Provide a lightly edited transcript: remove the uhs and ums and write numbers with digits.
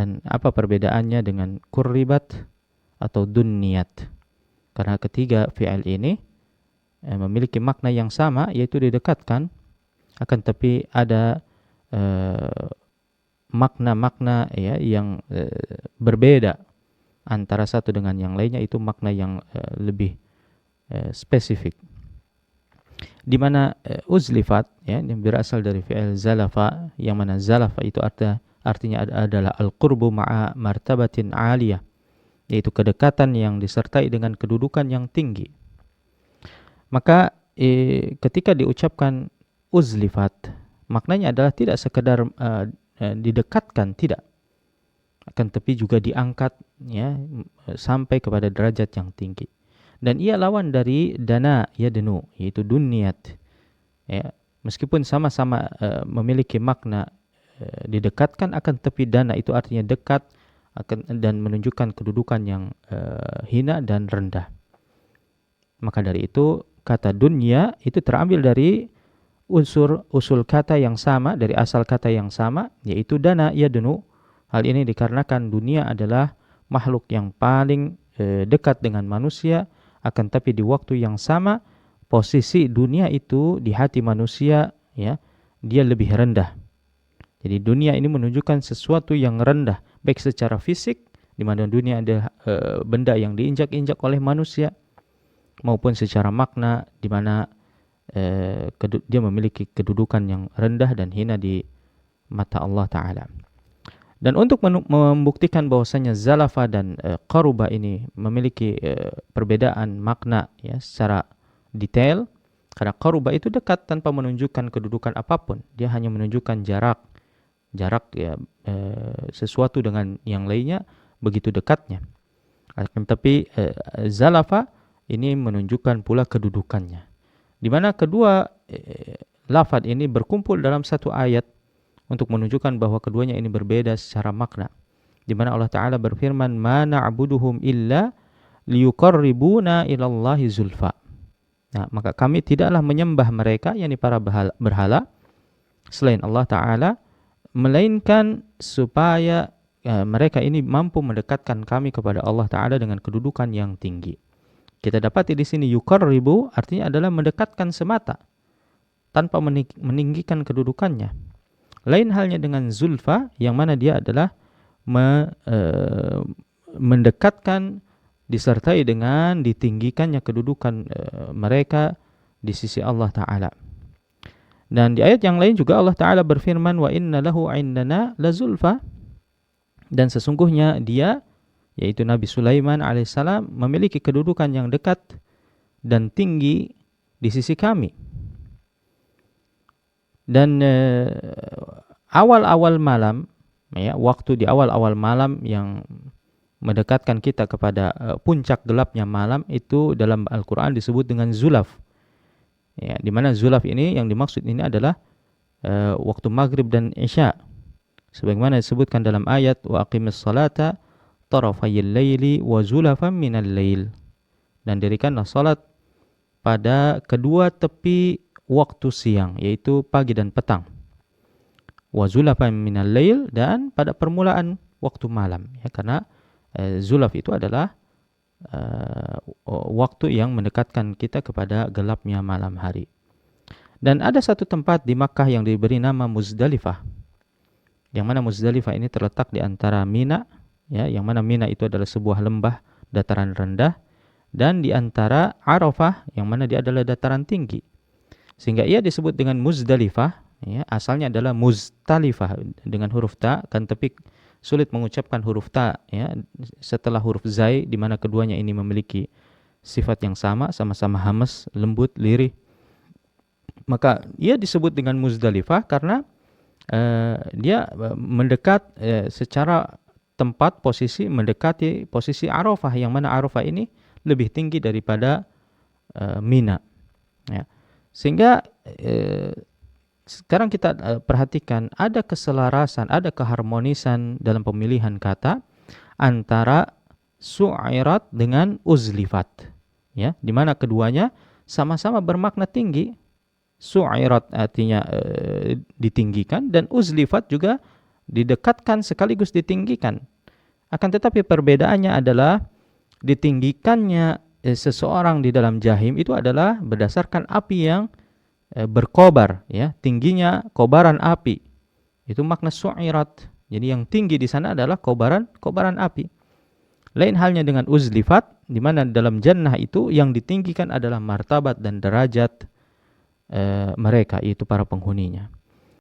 Dan apa perbedaannya dengan kurribat atau dunniyat? Karena ketiga fi'il ini memiliki makna yang sama, yaitu didekatkan, akan tapi ada makna-makna ya yang berbeda antara satu dengan yang lainnya, itu makna yang lebih spesifik. Di mana uzlifat ya, yang berasal dari fi'il zalafa, yang mana zalafa itu artinya adalah al-qurbu ma'a martabatin aliyah, yaitu kedekatan yang disertai dengan kedudukan yang tinggi. Maka ketika diucapkan uzlifat, maknanya adalah tidak sekedar didekatkan, tidak, akan tapi juga diangkat ya sampai kepada derajat yang tinggi. Dan ia lawan dari dana yadnu, yaitu dunniyat. Ya, meskipun sama-sama memiliki makna didekatkan, akan tapi dana itu artinya dekat dan menunjukkan kedudukan yang hina dan rendah. Maka dari itu kata dunya itu terambil dari usul kata yang sama, dari asal kata yang sama, yaitu dana yadnu. Hal ini dikarenakan dunia adalah makhluk yang paling dekat dengan manusia, akan tapi di waktu yang sama posisi dunia itu di hati manusia ya, dia lebih rendah. Jadi dunia ini menunjukkan sesuatu yang rendah, baik secara fisik, di mana dunia ada benda yang diinjak-injak oleh manusia, maupun secara makna, di mana dia memiliki kedudukan yang rendah dan hina di mata Allah Ta'ala. Dan untuk membuktikan bahwasanya zalafa dan qaruba ini memiliki perbedaan makna ya secara detail, karena qaruba itu dekat tanpa menunjukkan kedudukan apapun, dia hanya menunjukkan jarak ya, sesuatu dengan yang lainnya begitu dekatnya. Akan tapi zalafa ini menunjukkan pula kedudukannya, di mana kedua lafaz ini berkumpul dalam satu ayat untuk menunjukkan bahwa keduanya ini berbeda secara makna, di mana Allah Ta'ala berfirman, ma na'buduhum illa liyuqarribuna ilallahi zulfa. Nah, maka kami tidaklah menyembah mereka, yakni para berhala selain Allah Ta'ala, melainkan supaya mereka ini mampu mendekatkan kami kepada Allah Ta'ala dengan kedudukan yang tinggi. Kita dapati di sini yuqarribu artinya adalah mendekatkan semata tanpa meninggikan kedudukannya. Lain halnya dengan zulfa, yang mana dia adalah mendekatkan disertai dengan ditinggikannya kedudukan mereka di sisi Allah Ta'ala. Dan di ayat yang lain juga Allah Ta'ala berfirman, wa inna lahu indana lazulfa, dan sesungguhnya dia, yaitu Nabi Sulaiman alaihissalam, memiliki kedudukan yang dekat dan tinggi di sisi kami. Dan awal-awal malam ya, waktu di awal-awal malam yang mendekatkan kita kepada puncak gelapnya malam, itu dalam Al-Quran disebut dengan zulaf ya, di mana zulaf ini yang dimaksud ini adalah waktu maghrib dan isya, sebagaimana disebutkan dalam ayat wa aqimis salata tarafayil laili wa zulafan minal lail, dan dirikanlah salat pada kedua tepi waktu siang, yaitu pagi dan petang, wa zulafan minal lail, dan pada permulaan waktu malam ya, karena zulaf itu adalah waktu yang mendekatkan kita kepada gelapnya malam hari. Dan ada satu tempat di Makkah yang diberi nama Muzdalifah, yang mana Muzdalifah ini terletak di antara Mina ya, yang mana Mina itu adalah sebuah lembah dataran rendah, dan di antara Arafah yang mana dia adalah dataran tinggi, sehingga ia disebut dengan Muzdalifah ya. Asalnya adalah Muztalifah dengan huruf ta, kan tapi sulit mengucapkan huruf ta ya setelah huruf zai, di mana keduanya ini memiliki sifat yang sama-sama hamas, lembut, lirih. Maka ia disebut dengan Muzdalifah karena dia mendekat secara tempat, posisi mendekati posisi Arafah, yang mana Arafah ini lebih tinggi daripada Mina ya. Sehingga sekarang kita perhatikan ada keselarasan, ada keharmonisan dalam pemilihan kata antara su'irat dengan uzlifat ya, di mana keduanya sama-sama bermakna tinggi. Su'irat artinya ditinggikan, dan uzlifat juga didekatkan sekaligus ditinggikan. Akan tetapi perbedaannya adalah ditinggikannya seseorang di dalam jahim itu adalah berdasarkan api yang berkobar, ya, tingginya kobaran api. Itu makna su'irat. Jadi yang tinggi di sana adalah kobaran api. Lain halnya dengan uzlifat, di mana dalam jannah itu yang ditinggikan adalah martabat dan derajat mereka, yaitu para penghuninya.